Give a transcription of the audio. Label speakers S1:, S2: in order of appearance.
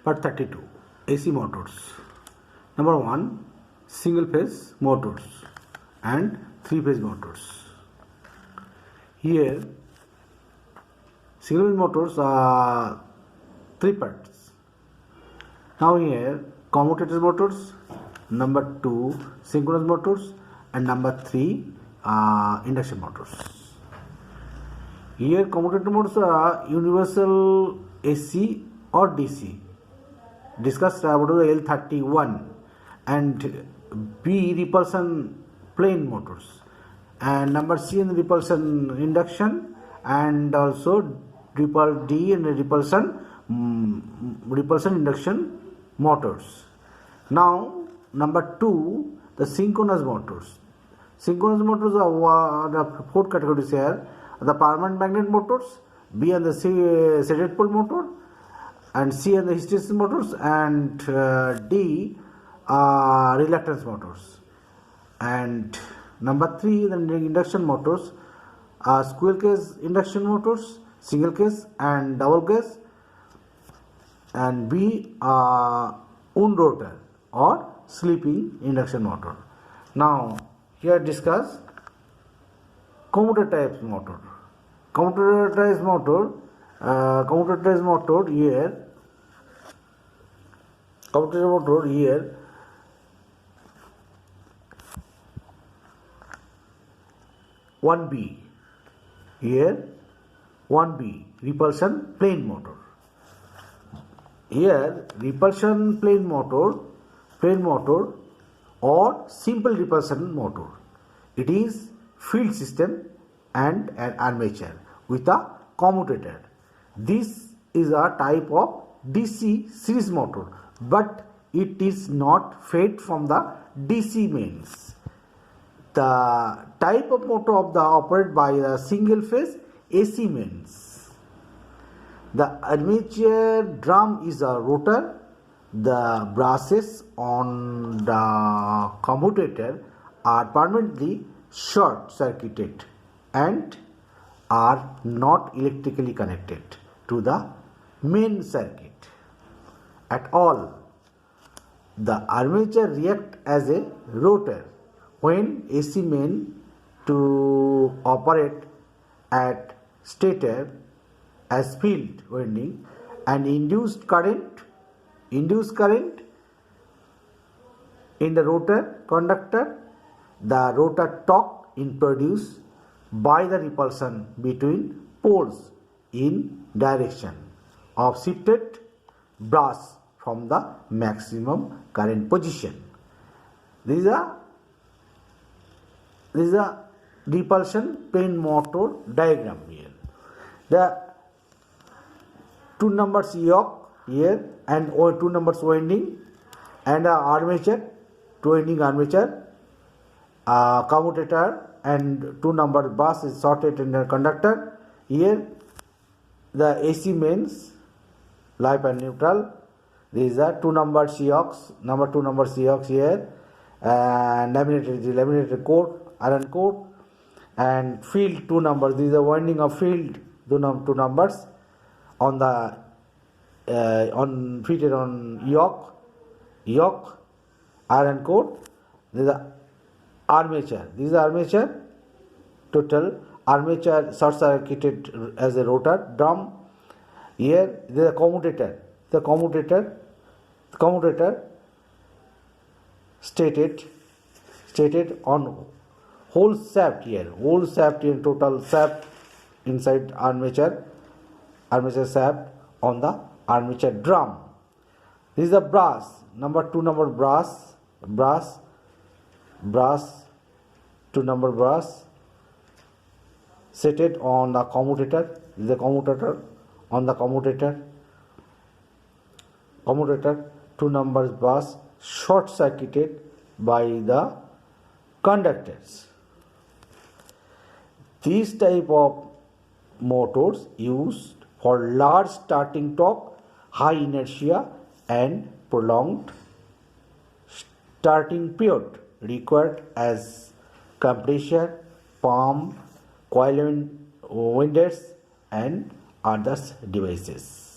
S1: Part 32 AC motors. Number 1 single phase motors and 3-phase motors. Here single phase motors are 3 parts. Now here commutator motors, number 2 synchronous motors, and number 3 induction motors. Here commutator motors are universal AC or DC. Discussed about the L-31 and B repulsion plane motors, and number C in the repulsion induction, and also D in the repulsion induction motors. Now number 2 the synchronous motors. Synchronous motors are the 4 categories here: the permanent magnet motors, B and the stated pole motor, and C and the hysteresis motors, and D reluctance motors. And number 3 the induction motors are squirrel cage induction motors, single cage and double cage, and B wound rotor or sleeping induction motor. Now here discuss commutator types motor. Commutator types motor here. Commutator motor here. One B here, 1B repulsion plane motor. Here repulsion plane motor or simple repulsion motor. It is field system and an armature with a commutator. This is a type of DC series motor, but it is not fed from the DC mains. The type of motor of the operated by the single phase AC mains. The armature drum is a rotor. The brushes on the commutator are permanently short circuited and are not electrically connected to the main circuit at all. The armature reacts as a rotor when AC main to operate at stator as field winding, and induced current in the rotor conductor. The rotor torque is produced by the repulsion between poles in direction of shifted brush from the maximum current position. This is a repulsion plane motor diagram here. The 2 numbers yoke here and 2 numbers winding, and armature, 2 winding armature, commutator, and 2 number bus is sorted in the conductor. Here the AC mains, live and neutral. These are 2 number yokes, number 2 number yokes here, and laminated core, iron core, and field 2 numbers. These are winding of field 2 numbers on the fitted on yoke, iron core. This is armature. This is armature. Total armature short circuited as a rotor drum. Here there is a commutator. The commutator stated on whole shaft here. Whole shaft in total shaft inside armature shaft on the armature drum. This is a brass, number 2 number brass, 2 number brass seated on the commutator. This is a commutator on the commutator, 2 numbers brass short circuited by the conductors. These type of motors used for large starting torque, high inertia, and prolonged starting period required as compressor, pump, coil winders, and other devices.